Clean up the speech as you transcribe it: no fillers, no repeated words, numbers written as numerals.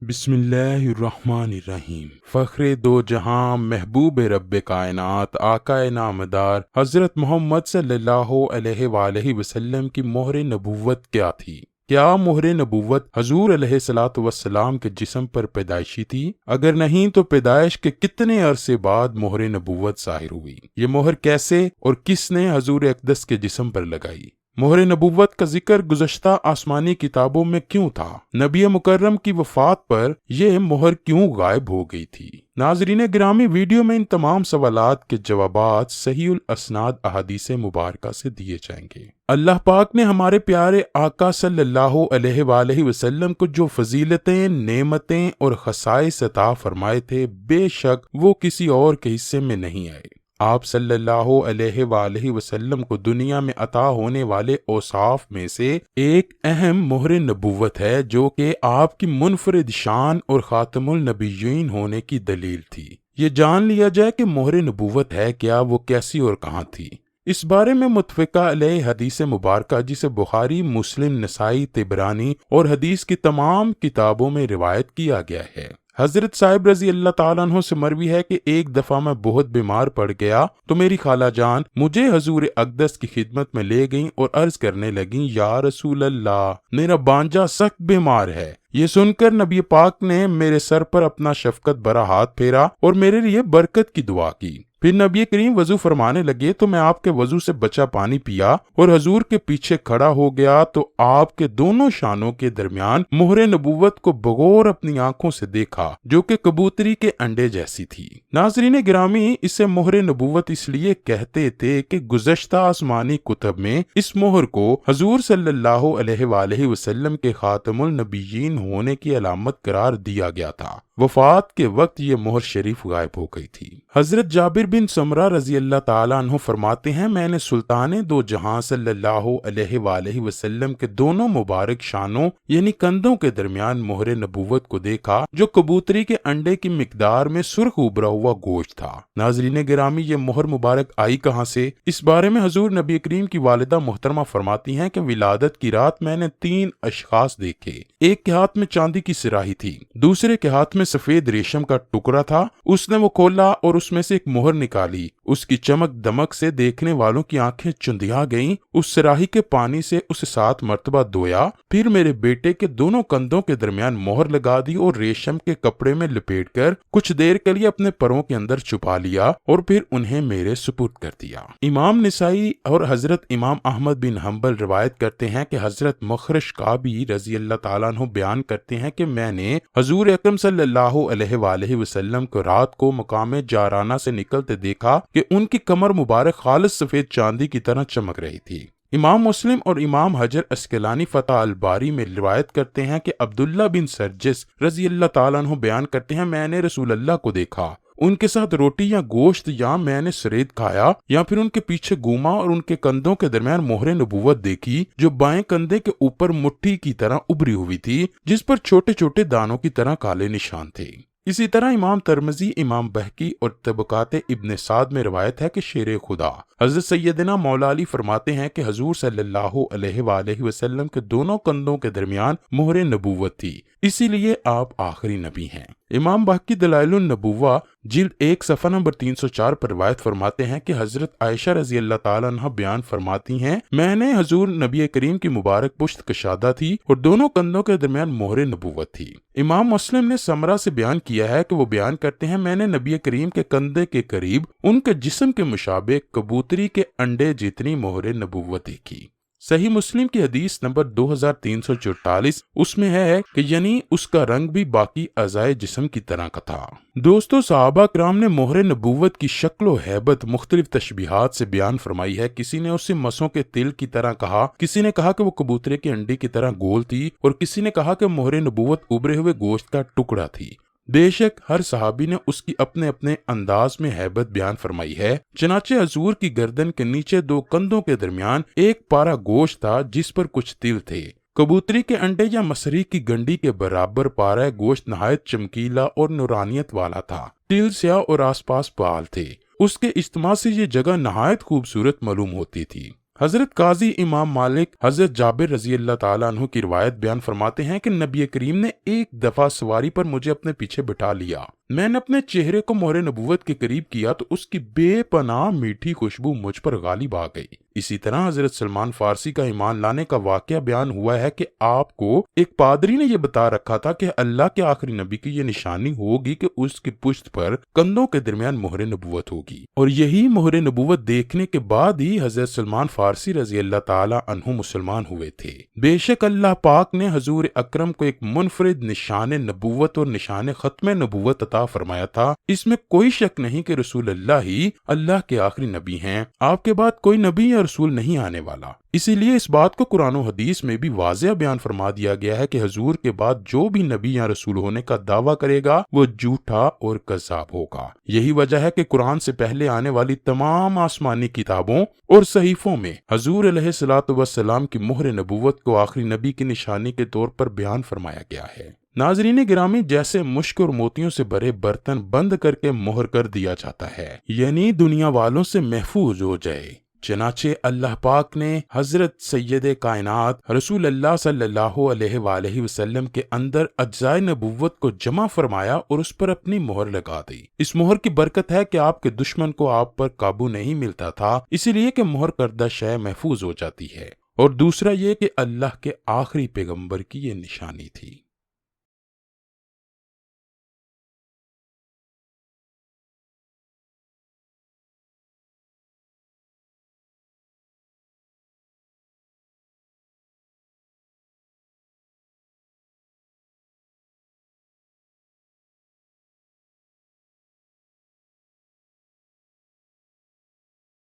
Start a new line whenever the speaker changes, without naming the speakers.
بسم اللہ الرحمن الرحیم۔ فخر دو جہاں محبوب رب کائنات آقا نامدار حضرت محمد صلی اللہ علیہ وآلہ وسلم کی مہر نبوت کیا تھی؟ کیا مہر نبوت حضور علیہ الصلاۃ والسلام کے جسم پر پیدائشی تھی؟ اگر نہیں تو پیدائش کے کتنے عرصے بعد مہر نبوت ظاہر ہوئی؟ یہ مہر کیسے اور کس نے حضور اقدس کے جسم پر لگائی؟ مہر نبوت کا ذکر گزشتہ آسمانی کتابوں میں کیوں تھا؟ نبی مکرم کی وفات پر یہ مہر کیوں غائب ہو گئی تھی؟ ناظرین گرامی، ویڈیو میں ان تمام سوالات کے جوابات صحیح الاسناد احادیث مبارکہ سے دیے جائیں گے۔ اللہ پاک نے ہمارے پیارے آقا صلی اللہ علیہ وآلہ وسلم کو جو فضیلتیں، نعمتیں اور خصائص عطا فرمائے تھے، بے شک وہ کسی اور کے حصے میں نہیں آئے۔ آپ صلی اللہ علیہ وآلہ وسلم کو دنیا میں عطا ہونے والے اوصاف میں سے ایک اہم مہر نبوت ہے، جو کہ آپ کی منفرد شان اور خاتم النبیین ہونے کی دلیل تھی۔ یہ جان لیا جائے کہ مہر نبوت ہے کیا، وہ کیسی اور کہاں تھی۔ اس بارے میں متفقہ علیہ حدیث مبارکہ، جسے بخاری، مسلم، نسائی، طبرانی اور حدیث کی تمام کتابوں میں روایت کیا گیا ہے۔ حضرت صاحب رضی اللہ تعالیٰ عنہ سے مروی ہے کہ ایک دفعہ میں بہت بیمار پڑ گیا تو میری خالہ جان مجھے حضور اقدس کی خدمت میں لے گئیں اور عرض کرنے لگیں، یا رسول اللہ، میرا بانجا سخت بیمار ہے۔ یہ سن کر نبی پاک نے میرے سر پر اپنا شفقت بھرا ہاتھ پھیرا اور میرے لیے برکت کی دعا کی۔ پھر نبی کریم وضو فرمانے لگے تو میں آپ کے وضو سے بچا پانی پیا اور حضور کے پیچھے کھڑا ہو گیا تو آپ کے دونوں شانوں کے درمیان مہر نبوت کو بغور اپنی آنکھوں سے دیکھا، جو کہ کبوتری کے انڈے جیسی تھی۔ ناظرین گرامی، اسے مہر نبوت اس لیے کہتے تھے کہ گزشتہ آسمانی کتب میں اس مہر کو حضور صلی اللہ علیہ وآلہ وسلم کے خاتم النبیین ہونے کی علامت قرار دیا گیا تھا۔ وفات کے وقت یہ مہر شریف غائب ہو گئی تھی۔ حضرت جابر بن سمرہ رضی اللہ تعالیٰ عنہ فرماتے ہیں، میں نے سلطان دو جہاں صلی اللہ علیہ وآلہ وسلم کے دونوں مبارک شانوں یعنی کندھوں کے درمیان مہر نبوت کو دیکھا، جو کبوتری کے انڈے کی مقدار میں سرخ ابھرا ہوا گوشت تھا۔ ناظرین گرامی، یہ مہر مبارک آئی کہاں سے؟ اس بارے میں حضور نبی کریم کی والدہ محترمہ فرماتی ہیں کہ ولادت کی رات میں نے 3 اشخاص دیکھے۔ ایک کے ہاتھ میں چاندی کی صراحی تھی، دوسرے کے ہاتھ میں سفید ریشم کا ٹکڑا تھا۔ اس نے وہ کھولا اور اس میں سے ایک مہر نکالی۔ اس کی چمک دمک سے دیکھنے والوں کی آنکھیں چندیا گئیں۔ اس صراحی کے پانی سے اسے 7 مرتبہ دھویا، پھر میرے بیٹے کے دونوں کندھوں کے درمیان مہر لگا دی اور ریشم کے کپڑے میں لپیٹ کر کچھ دیر کے لیے اپنے پروں کے اندر چھپا لیا اور پھر انہیں میرے سپرد کر دیا۔ امام نسائی اور حضرت امام احمد بن حنبل روایت کرتے ہیں کہ حضرت مخرش قابی رضی اللہ تعالیٰ عنہ بیان کرتے ہیں کہ میں نے حضور اکرم صلی اللہ علیہ وآلہ وسلم کو رات کو مقام جارانہ سے نکلتے دیکھا کہ ان کی کمر مبارک خالص سفید چاندی کی طرح چمک رہی تھی۔ امام مسلم اور امام حجر اسقلانی فتح الباری میں روایت کرتے ہیں کہ عبداللہ بن سرجس رضی اللہ تعالیٰ عنہ بیان کرتے ہیں، میں نے رسول اللہ کو دیکھا، ان کے ساتھ روٹی یا گوشت یا میں نے سرید کھایا یا پھر ان کے پیچھے گھوما اور ان کے کندھوں کے درمیان مہر نبوت دیکھی، جو بائیں کندھے کے اوپر مٹھی کی طرح ابری ہوئی تھی، جس پر چھوٹے چھوٹے دانوں کی طرح کالے نشان تھے۔ اسی طرح امام ترمذی، امام بہقی اور طبقات ابن سعد میں روایت ہے کہ شیر خدا حضرت سیدنا مولا علی فرماتے ہیں کہ حضور صلی اللہ علیہ وآلہ وسلم کے دونوں کندھوں کے درمیان مہر نبوت تھی، اسی لیے آپ آخری نبی ہیں۔ امام بہقی دلائل النبوہ جلد 1 صفحہ نمبر 304 پر روایت فرماتے ہیں کہ حضرت عائشہ رضی اللہ تعالیٰ عنہ بیان فرماتی ہیں، میں نے حضور نبی کریم کی مبارک پشت کشادہ تھی اور دونوں کندھوں کے درمیان مہر نبوت تھی۔ امام مسلم نے سمرہ سے بیان کیا ہے کہ وہ بیان کرتے ہیں، میں نے نبی کریم کے کندھے کے قریب ان کے جسم کے مشابہ کبوتری کے انڈے جتنی مہر نبوت دیکھی۔ صحیح مسلم کی حدیث نمبر 2344 اس میں ہے کہ یعنی اس کا رنگ بھی باقی اعضائے جسم کی طرح کا تھا۔ دوستو، صحابہ کرام نے مہر نبوت کی شکل و ہیبت مختلف تشبیہات سے بیان فرمائی ہے۔ کسی نے اسے مسوں کے تل کی طرح کہا، کسی نے کہا کہ وہ کبوترے کے انڈے کی طرح گول تھی اور کسی نے کہا کہ مہر نبوت ابھرے ہوئے گوشت کا ٹکڑا تھی۔ بے شک ہر صحابی نے اس کی اپنے اپنے انداز میں ہیبت بیان فرمائی ہے۔ چنانچہ حضور کی گردن کے نیچے 2 کندھوں کے درمیان ایک پارا گوشت تھا جس پر کچھ تل تھے۔ کبوتری کے انڈے یا مصری کی گنڈی کے برابر پارا گوشت نہایت چمکیلا اور نورانیت والا تھا۔ تل سیاہ اور آس پاس بال تھے۔ اس کے اجتماع سے یہ جگہ نہایت خوبصورت معلوم ہوتی تھی۔ حضرت قاضی امام مالک حضرت جابر رضی اللہ تعالیٰ عنہ کی روایت بیان فرماتے ہیں کہ نبی کریم نے ایک دفعہ سواری پر مجھے اپنے پیچھے بٹھا لیا۔ میں نے اپنے چہرے کو مہر نبوت کے قریب کیا تو اس کی بے پناہ میٹھی خوشبو مجھ پر غالب آ گئی۔ اسی طرح حضرت سلمان فارسی کا ایمان لانے کا واقعہ بیان ہوا ہے کہ آپ کو ایک پادری نے یہ بتا رکھا تھا کہ اللہ کے آخری نبی کی یہ نشانی ہوگی کہ اس کی پشت پر کندھوں کے درمیان مہر نبوت ہوگی، اور یہی مہر نبوت دیکھنے کے بعد ہی حضرت سلمان فارسی رضی اللہ تعالی عنہ مسلمان ہوئے تھے۔ بے شک اللہ پاک نے حضور اکرم کو ایک منفرد نشان نبوت اور نشان ختم نبوت عطا فرمایا تھا۔ اس میں کوئی شک نہیں کہ رسول اللہ ہی اللہ کے آخری نبی ہیں، آپ کے بعد کوئی نبی یا رسول نہیں آنے والا۔ اسی لیے اس بات کو قرآن و حدیث میں بھی واضح بیان فرما دیا گیا ہے کہ حضور کے بعد جو بھی نبی یا رسول ہونے کا دعویٰ کرے گا وہ جھوٹا اور کذاب ہوگا۔ یہی وجہ ہے کہ قرآن سے پہلے آنے والی تمام آسمانی کتابوں اور صحیفوں میں حضور علیہ الصلوۃ والسلام کی مہر نبوت کو آخری نبی کی نشانی کے طور پر بیان فرمایا گیا ہے۔ ناظرین گرامی، جیسے مشک اور موتیوں سے بھرے برتن بند کر کے مہر کر دیا جاتا ہے، یعنی دنیا والوں سے محفوظ ہو جائے، چنانچہ اللہ پاک نے حضرت سید کائنات رسول اللہ صلی اللہ علیہ وآلہ وسلم کے اندر اجزائے نبوت کو جمع فرمایا اور اس پر اپنی مہر لگا دی۔ اس مہر کی برکت ہے کہ آپ کے دشمن کو آپ پر قابو نہیں ملتا تھا، اسی لیے کہ مہر کردہ شے محفوظ ہو جاتی ہے، اور دوسرا یہ کہ اللہ کے آخری پیغمبر کی یہ نشانی تھی۔